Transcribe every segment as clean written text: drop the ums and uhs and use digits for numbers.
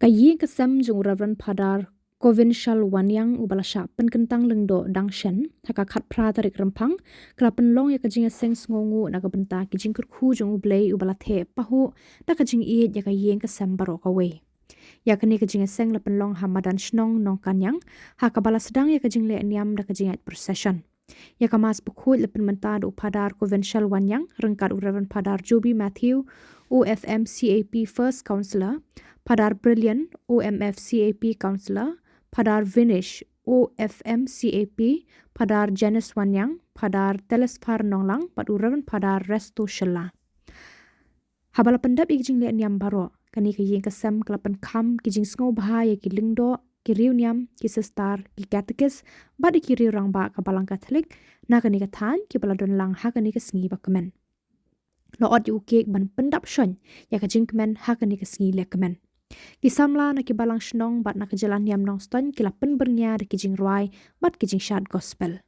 Kayi kesem jung Reverend Padar Provincial Wanyang ubalasha penkentang lengdo dangshen haka khat pra tarik rempang kelapen long ya kajing seng ngongu naga benta kijing kurku jung ublei ubalathe pahu da kajing iet ya kayi kesem baro kawe ya kani kajing seng lapen long hamadan shnong nong kanyang haka bala sedang ya kajing le niam da kajing at procession ya kamas bukut lepen menta do Padar Provincial Wanyang rengkat Reverend Padar Joby Matthew OFM CAP First Counselor Padar Brilliant OMF CAP Counselor Padar Vinish OFM CAP Padar Janice Wanyang Padar Telesfar Nonglang Padu Reverend Padar Resto Shella habala pendap ikjing le niam baro kani kayeng kesem kelapan kam kijing sngo bahaya ki lingdo ki riu niam ki sestar ki katekis badi ki riu rang ba kabalang katolik na kani kathan ki baladon lang ha kani kesngi bakamen lo od yu kek ban pendap shon ya kajing kemen ha kani kesngi le kemen ki samla na ki balang shnong bat na kejalan niam nong ston ki lapen bernya de kijing ruai bat kijing shad gospel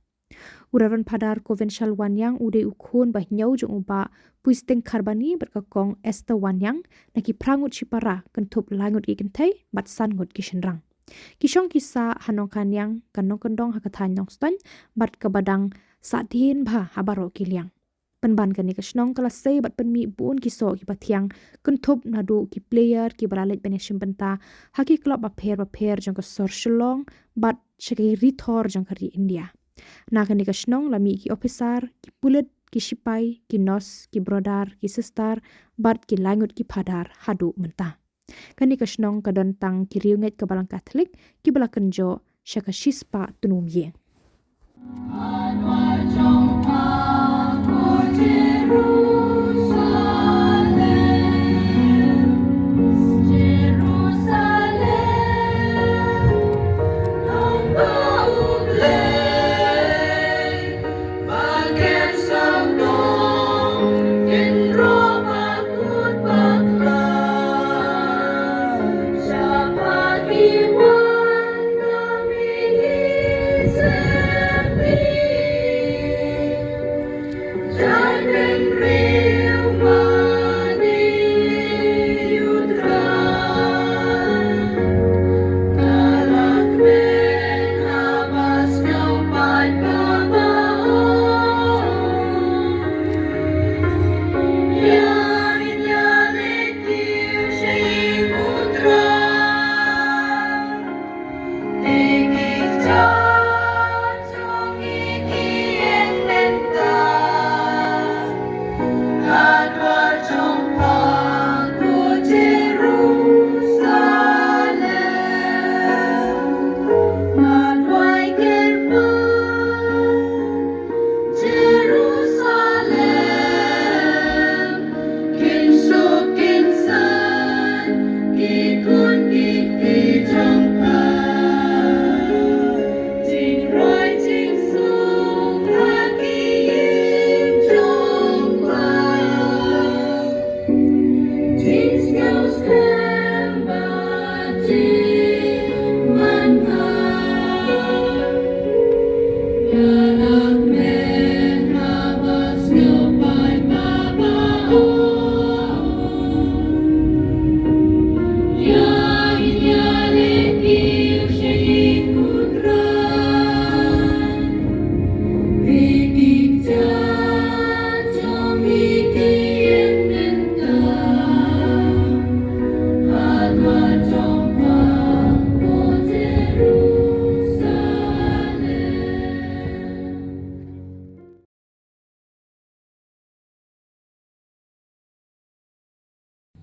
Reverend Padar Provincial Wanyang ude ukun bah nyau jung uba puisteng karbani berkakong Esther Wanyang na ki prangut chipara kentup langut ki kentai bat san ngut ki shenrang Kishong kisa hanong kanyang kanong kendong hakathan nong ston bat kabadang sadin bha habaro kiliang penban kani kasnong kelasai bat penmi bun kiso ki pathiang kentup nadu ki player ki baralet beneshim benta haki klub baper jong ka sor shlong bat shaki rithor jong kari India na kani kasnong lami ki officer ki pulit ki sipai ki nos ki brodar ki sister bat ki langut ki padar hadu menta kani kasnong kadantang ki riunget ke balang katolik ki balakenjo shaka shispa tunum ye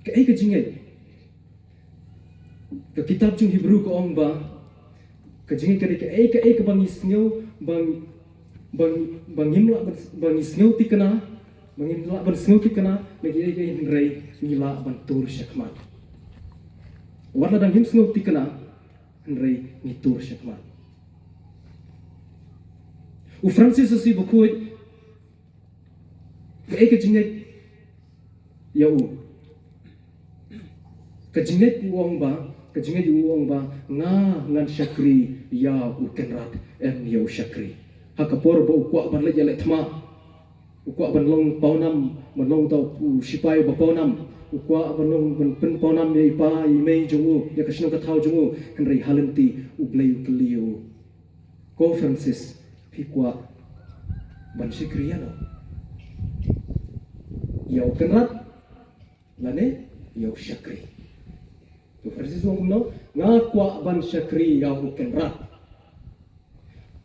Cái cái chính ấy cái kitab chung Hebrew ko ong ba cái chính cái bang isnyo bang imla bang isnyo tikana bang imla bang isnyo tikana lagi cái hinrei mila bang tur syakmat warna dang him isnyo tikana hinrei ni tur syakmat u Francis asi bukut cái chính ấy ya Kajinget uang ba ngan syakri ya ukenrat yau syakri hakapor ba ukwa ban le thma ukwa ban long paunam manong tau sipai ba paunam ukwa banong pen ponam ya ipa imei jungu ya kasino kathau jungu henry halenti ublei uklio conferences pikwa ban sikriano yau kenrat lane yau syakri tu Francis wong no ngakwa ban syakri yau kenrat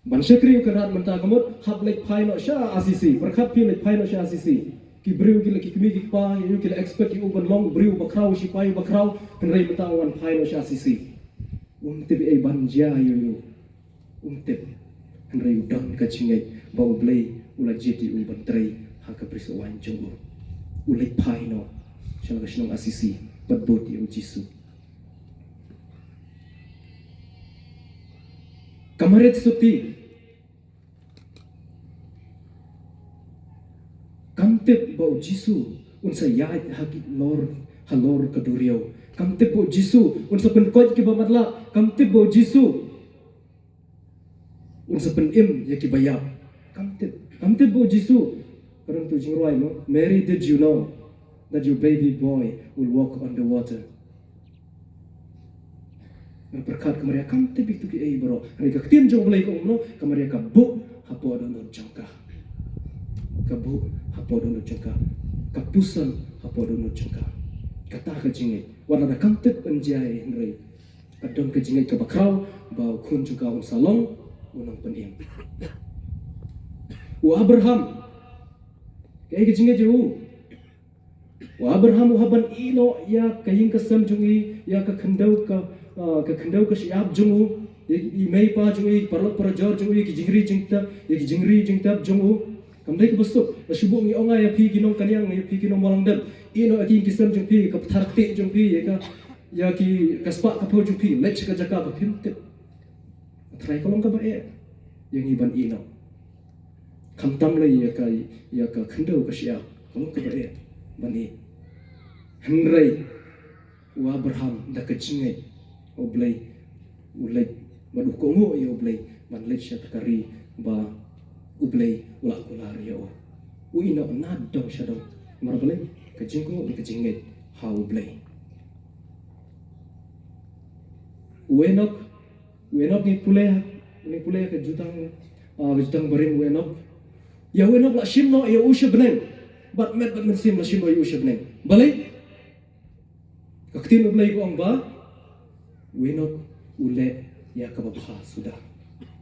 ban syakri kenrat menta kamut hab lek phai no sha asisi berkhat pi lek phai no sha asisi ki briu ki lek kimi ki pa yu ki expect ki uban long briu bakrau si pai bakrau kenrai menta wan phai no sha asisi tip ai ban ja yu tip henry udang ka chingai bau blei ula jeti uban trei ha ka prisawan junggu ulai phai no shala ka shnong asisi patbot yu jisu kamaret suti kamtip bau jisu unsa yait haki lor halor kaduriau kamtip bau jisu unsa penkot ki bamadla kamtip bau jisu unsa penim ya ki bayap kamtip bau jisu parang tu jingroi mo Mary, did you know that your baby boy will walk on the water? Berkat kemaria kamtip itu ki ei bro mereka tin jong belai ko no kemaria ka bu hapo do no jangka kabu hapo do no jangka kapusan hapo do no jangka kata ka jingai wala da kamtip penjai nrei kadon ka jingai ka bakrau bau kun juga un salong unang penim wa Abraham kai ka jingai ju wa Abraham haban ilo ya kayin kasam jungi ya ka khandau ka siap jungu i mei pa jungi parlot para jor jungi ki jingri jingta jungu kamdai ka besuk subuh ngi onga ya pi kinong kanyang ya pi kinong malang dam ino akin kisam jung pi ka tharti jung pi ya ki kaspa ka pho jung pi lech ka jaka ka phimte trai kolong ka ba yang iban ino kamtam le ya ka khandau ka siap kolong ka ba bani henry wa Abraham da ka jingai oblay ulay madukongo ya oblay manlet siya takari ba ublay wala kulari ya uino nadong siya dong marabalay kajingko kajingit ha ublay uenok ni pulay ka jutang barin uenok ya uenok la shimno ya usya beneng bat mensim la shimno ya usya beneng balay kaktin ublay ko ang ba wenok ule ya kababha sudah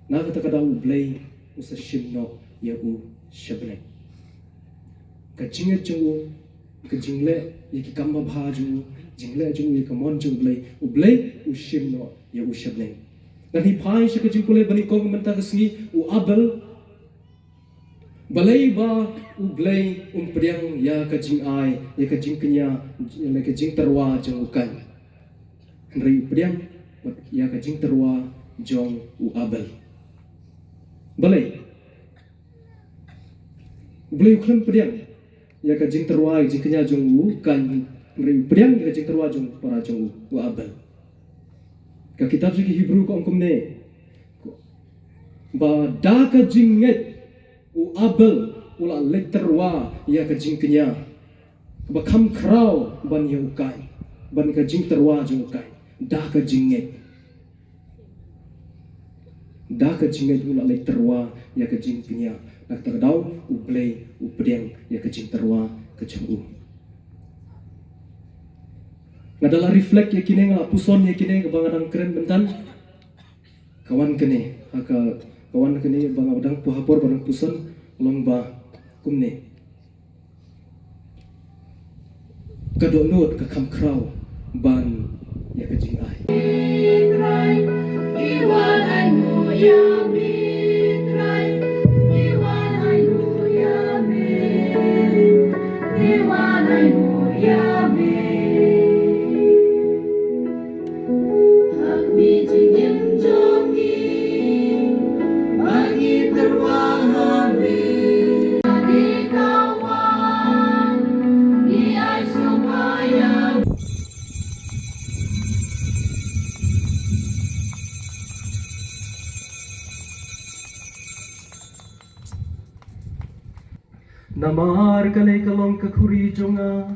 na kata kada ublay usa shimno ya u shablay kajinget jungu kajingle ya ki kamba bha jungu jingle jungu ya kamon junglay ublay u shimno ya u shablay dan hi phai shi kajingkule bani kong menta kasngi u abel balay ba ublay priang ya kajing ai ya kajing kenya ya kajing terwa jungu kan Henry priang ya kajing terwa jong u abel balai boleh uklan priang ya kajing terwa jing kenya jong u kan Henry priang ya kajing terwa jong para jong u abel ka kitab segi Hebrew ko angkum ne ba da kajing nget u abel ula letterwa ya kajing kenya ba kam krau ban ya ukai ban kajing terwa jong ukai da ka jinget ula lek terwa ya ka jing pinya nak terdau ublay upriang ya ka jing terwa ka jung ngadala reflect ya kini ngala puson ya kini bangadang keren bentan kawan kene bangadang puhapor barang puson long ba kumne kadonot ka kam kraw ban ya kajing ai iwan ai mu ya mitrai iwan ai mu ya me iwan ai mu ya me hak bi jing jongi bagi terwahami di kawan di ai supaya namar kalay kalong kakuri jonga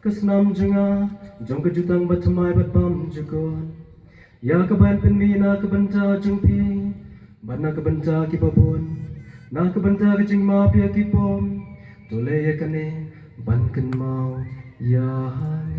Kesenam jenga jong kejutang batamai bat bam jukon. Ya keban penmina kebenta jengpi, bana kebenta kipabun, na kebenta kejing ma pia kipom, tole ya kane ban ken mau ya hanya.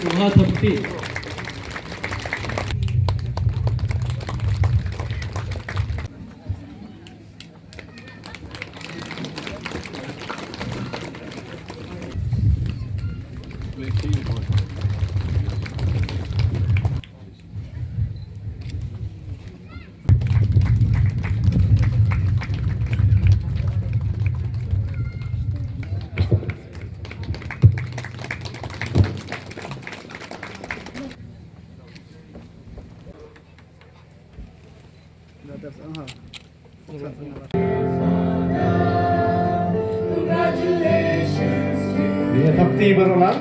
Suhathapti. Congratulations. Ini Thapti Barolang.